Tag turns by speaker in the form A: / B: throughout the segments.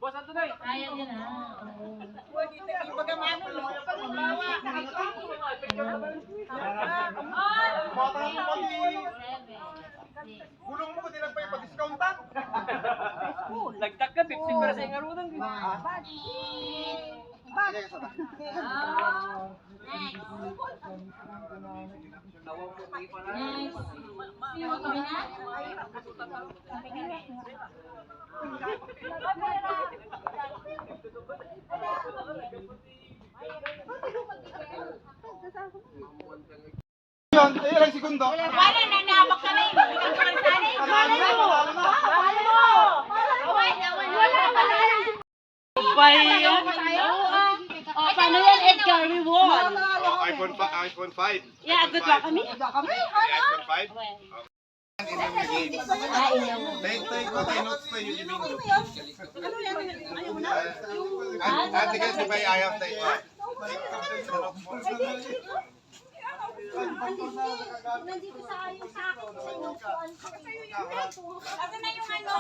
A: Boss, ato na eh.
B: Kaya ka na.
C: Gulong mo ko din pa ipa-discount ta.
A: Lagtag ka, 50 para sa ingarunan.
B: Next. Sino kami na?
C: Yun, ilang segundo.
D: Wala na naabak ka na yung pinagkakalsali.
C: Panalo na, panalo na.
D: Paano yan, Edgar? Reward.
C: iPhone 5.
D: Yeah, good luck kami.
C: iPhone 5.
B: Ah, inyo.
C: Take ko, tayo notes tayo yung ibing do.
D: Ano yan? Ayaw na?
C: Ate guys, di ba I have take one?
D: Nandito sa yung sa akin. Asa na yung ano?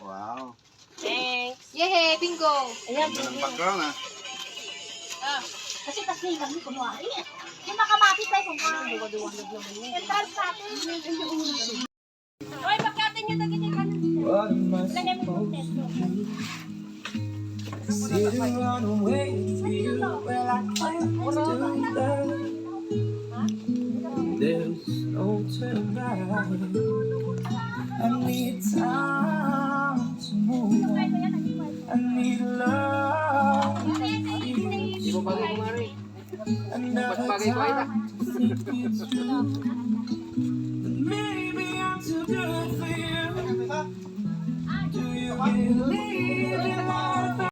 C: Wow.
D: Thanks.
E: Yehey, bingo!
D: Ayan,
C: Ganda ng background ha.
D: kasi kami kunwari. Yung makamati tayo kung ano. Entrance sa atin. Hoy, pagkatin nyo dagiti ka nang dito. Lagay mo yung test.
F: Sit around and wait for you. Well, I can't do that. There's no turning back. I need time to move on. I need love.
A: Di mo bagay kumari.
F: Another
A: Bagay ko ay
F: time to think it through. But maybe I'm too good for you. Do you believe in love?